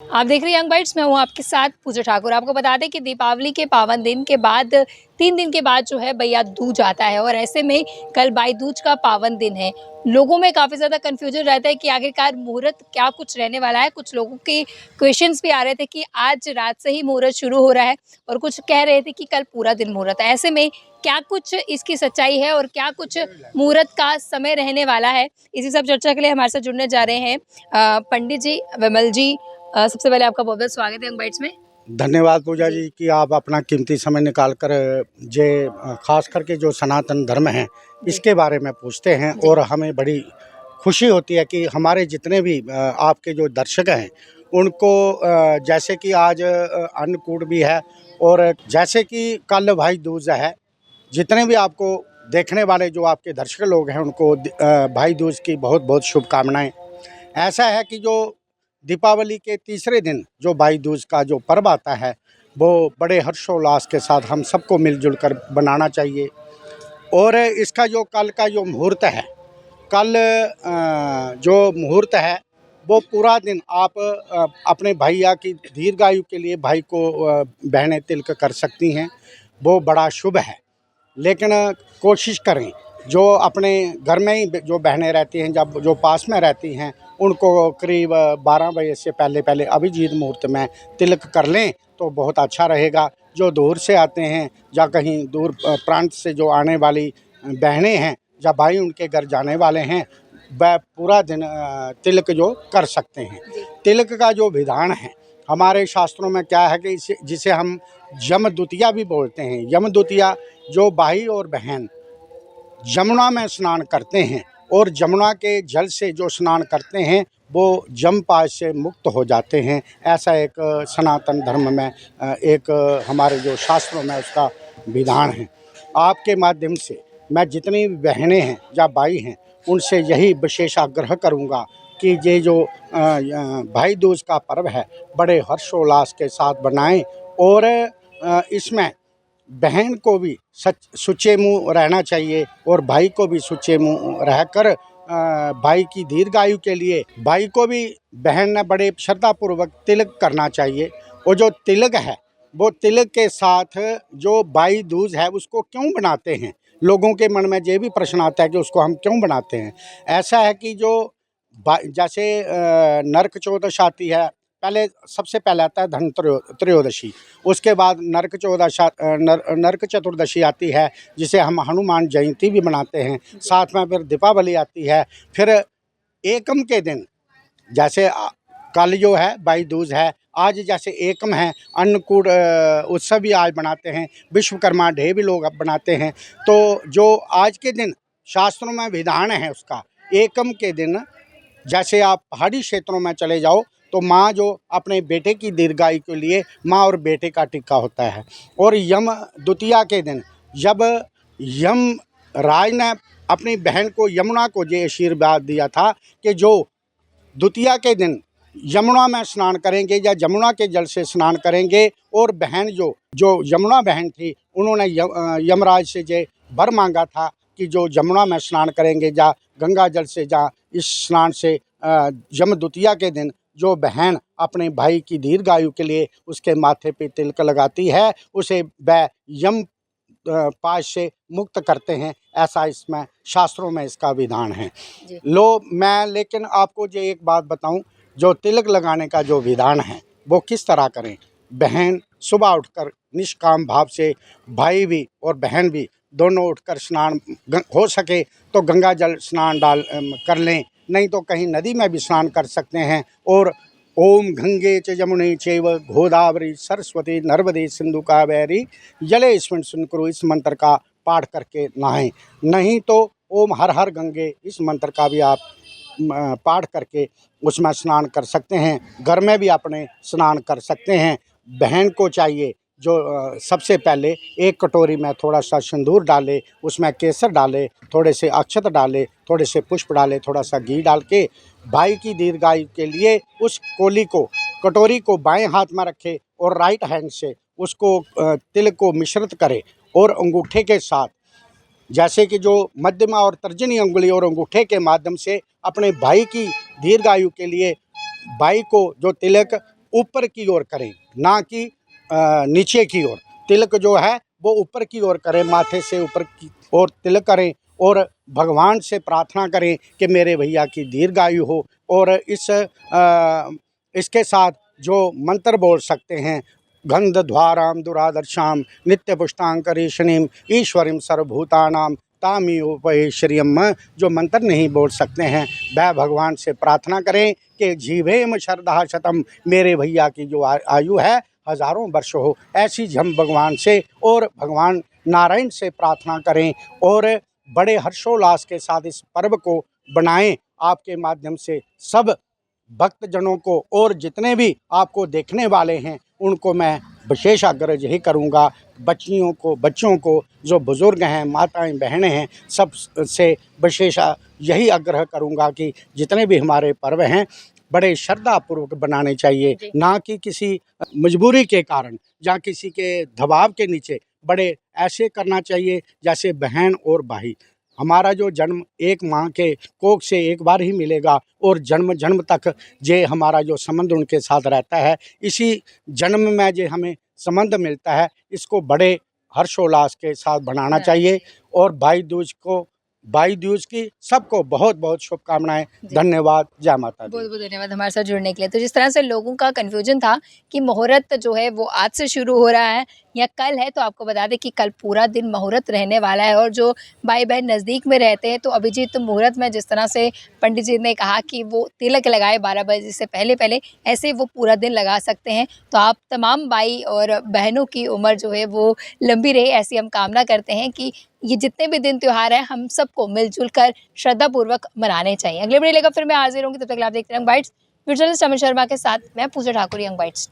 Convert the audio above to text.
आप देख रहे हैं यंग बाइट्स। मैं हूँ आपके साथ पूजा ठाकुर। आपको बता दें कि दीपावली के पावन दिन के बाद 3 दिन के बाद जो है भैया दूज आता है और ऐसे में कल भाई दूज का पावन दिन है। लोगों में काफ़ी ज़्यादा कन्फ्यूजन रहता है कि आखिरकार मुहूर्त क्या कुछ रहने वाला है। कुछ लोगों के क्वेश्चंस भी आ रहे थे कि आज रात से ही मुहूर्त शुरू हो रहा है और कुछ कह रहे थे कि कल पूरा दिन मुहूर्त है। ऐसे में क्या कुछ इसकी सच्चाई है और क्या कुछ मुहूर्त का समय रहने वाला है, इसी सब चर्चा के लिए हमारे साथ जुड़ने जा रहे हैं पंडित जी, विमल जी। सबसे पहले आपका बहुत-बहुत स्वागत है यंग बाइट्स में। धन्यवाद पूजा जी कि आप अपना कीमती समय निकाल कर खास करके जो सनातन धर्म है इसके बारे में पूछते हैं और हमें बड़ी खुशी होती है कि हमारे जितने भी आपके जो दर्शक हैं उनको जैसे कि आज अन्नकूट भी है और जैसे कि कल भाई दूज है, जितने भी आपको देखने वाले जो आपके दर्शक लोग हैं उनको भाई दूज की बहुत बहुत शुभकामनाएं। ऐसा है कि जो दीपावली के तीसरे दिन जो भाई दूज का जो पर्व आता है वो बड़े हर्षोल्लास के साथ हम सबको मिलजुल कर बनाना चाहिए। और इसका जो कल का जो मुहूर्त है, कल जो मुहूर्त है वो पूरा दिन आप अपने भैया की दीर्घायु के लिए भाई को बहनें तिलक कर सकती हैं, वो बड़ा शुभ है। लेकिन कोशिश करें जो अपने घर में ही जो बहनें रहती हैं, जब जो पास में रहती हैं उनको करीब 12 बजे से पहले पहले अभिजीत मुहूर्त में तिलक कर लें तो बहुत अच्छा रहेगा। जो दूर से आते हैं या कहीं दूर प्रांत से जो आने वाली बहनें हैं या भाई उनके घर जाने वाले हैं वह पूरा दिन तिलक जो कर सकते हैं। तिलक का जो विधान है हमारे शास्त्रों में क्या है कि जिसे हम यम द्वितीया भी बोलते हैं। यम द्वितीया जो भाई और बहन यमुना में स्नान करते हैं और यमुना के जल से जो स्नान करते हैं वो जमपाश से मुक्त हो जाते हैं। ऐसा एक सनातन धर्म में एक हमारे जो शास्त्रों में उसका विधान है। आपके माध्यम से मैं जितनी भी बहनें हैं या भाई हैं उनसे यही विशेष आग्रह करूँगा कि ये जो भाई दूज का पर्व है बड़े हर्षोल्लास के साथ बनाएं और इसमें बहन को भी सुच्चे मुँह रहना चाहिए और भाई को भी सुच्चे मुँह रहकर भाई की दीर्घायु के लिए भाई को भी बहन ने बड़े श्रद्धापूर्वक तिलक करना चाहिए। और जो तिलक है वो तिलक के साथ जो भाई दूज है उसको क्यों बनाते हैं, लोगों के मन में ये भी प्रश्न आता है कि उसको हम क्यों बनाते हैं। ऐसा है कि जो जैसे नरक चौदश आती है, पहले सबसे पहले आता है धन त्रयोदशी, उसके बाद नरक चतुर्दशी आती है जिसे हम हनुमान जयंती भी मनाते हैं, साथ में फिर दीपावली आती है। फिर एकम के दिन जैसे कल जो है भाई दूज है, आज जैसे एकम है अन्नकूट उत्सव भी आज बनाते हैं, विश्वकर्मा डे भी लोग अब बनाते हैं। तो जो आज के दिन शास्त्रों में विधान है उसका, एकम के दिन जैसे आप पहाड़ी क्षेत्रों में चले जाओ तो माँ जो अपने बेटे की दीर्घायु के लिए माँ और बेटे का टिक्का होता है। और यम द्वितीया के दिन जब यम राज ने अपनी बहन को यमुना को ये आशीर्वाद दिया था कि जो द्वितीया के दिन यमुना में स्नान करेंगे या यमुना के जल से स्नान करेंगे और बहन जो यमुना बहन थी उन्होंने यमराज से ये वर मांगा था कि जो यमुना में स्नान करेंगे या गंगा जल से या इस स्नान से यम द्वितीया के दिन जो बहन अपने भाई की दीर्घायु के लिए उसके माथे पे तिलक लगाती है उसे वह यम पाश से मुक्त करते हैं। ऐसा इसमें शास्त्रों में इसका विधान है। मैं लेकिन आपको ये एक बात बताऊं, जो तिलक लगाने का जो विधान है वो किस तरह करें। बहन सुबह उठकर निष्काम भाव से, भाई भी और बहन भी दोनों उठकर स्नान हो सके तो गंगा जल स्नान कर लें, नहीं तो कहीं नदी में भी स्नान कर सकते हैं। और ओम गंगे च यमुने चैव गोदावरी सरस्वती नर्मदे सिंधु कावेरी जलेस्मिन् सन्निधिं इस मंत्र का पाठ करके नहाएं। नहीं तो ओम हर हर गंगे इस मंत्र का भी आप पाठ करके उसमें स्नान कर सकते हैं। घर में भी अपने स्नान कर सकते हैं। बहन को चाहिए जो सबसे पहले एक कटोरी में थोड़ा सा सिंदूर डाले, उसमें केसर डाले, थोड़े से अक्षत डाले, थोड़े से पुष्प डाले, थोड़ा सा घी डाल के भाई की दीर्घायु के लिए उस कोली को कटोरी को बाएं हाथ में रखे और राइट हैंड से उसको तिल को मिश्रित करे और अंगूठे के साथ जैसे कि जो मध्यमा और तर्जनी अंगुली और अंगूठे के माध्यम से अपने भाई की दीर्घायु के लिए भाई को जो तिलक ऊपर की ओर करें, ना कि नीचे की ओर। तिलक जो है वो ऊपर की ओर करें, माथे से ऊपर की ओर तिलक करें और भगवान से प्रार्थना करें कि मेरे भैया की दीर्घायु हो। और इसके साथ जो मंत्र बोल सकते हैं, गंधध्वाराम दुरादर्शाम नित्य पुष्टांकरीशनीम ईश्वरीम सर्वभूतानाम तामियोपयेश्वरीयम, जो मंत्र नहीं बोल सकते हैं वह भगवान से प्रार्थना करें कि जीवेम शरदा शतम, मेरे भैया की जो आयु है हजारों वर्ष हो। ऐसी हम भगवान से और भगवान नारायण से प्रार्थना करें और बड़े हर्षोल्लास के साथ इस पर्व को बनाएं। आपके माध्यम से सब भक्तजनों को और जितने भी आपको देखने वाले हैं उनको मैं विशेष आग्रह यही करूँगा, बच्चों को जो बुज़ुर्ग हैं, माताएं बहनें हैं, सब से विशेष यही आग्रह करूँगा कि जितने भी हमारे पर्व हैं बड़े श्रद्धापूर्वक बनाने चाहिए, ना कि किसी मजबूरी के कारण या किसी के दबाव के नीचे। बड़े ऐसे करना चाहिए जैसे बहन और भाई। हमारा जो जन्म एक माँ के कोख से एक बार ही मिलेगा और जन्म जन्म तक जे हमारा जो संबंध उनके साथ रहता है, इसी जन्म में जे हमें संबंध मिलता है, इसको बड़े हर्षोल्लास के साथ बनाना चाहिए। और भाई दूज की सबको बहुत बहुत शुभकामनाएं। धन्यवाद। जय माता दी। बहुत बहुत धन्यवाद हमारे साथ जुड़ने के लिए। तो जिस तरह से लोगों का कन्फ्यूजन था कि मुहूर्त जो है वो आज से शुरू हो रहा है या कल है, तो आपको बता दें कि कल पूरा दिन मुहूर्त रहने वाला है। और जो भाई बहन नज़दीक में रहते हैं तो अभिजीत मुहूर्त में जिस तरह से पंडित जी ने कहा कि वो तिलक लगाए 12 बजे से पहले ऐसे वो पूरा दिन लगा सकते हैं। तो आप तमाम भाई और बहनों की उम्र जो है वो लंबी रहे, ऐसी हम कामना करते हैं कि ये जितने भी दिन त्यौहार हैं हम सबको मिलजुल कर श्रद्धापूर्वक मनाने चाहिए। अगले वीडियो लेकर फिर मैं हाजिर होंगी, तब तक आप देखते रहें young bytes. Journalist Amit Sharma के साथ मैं पूजा ठाकुर, यंग बाइट्स।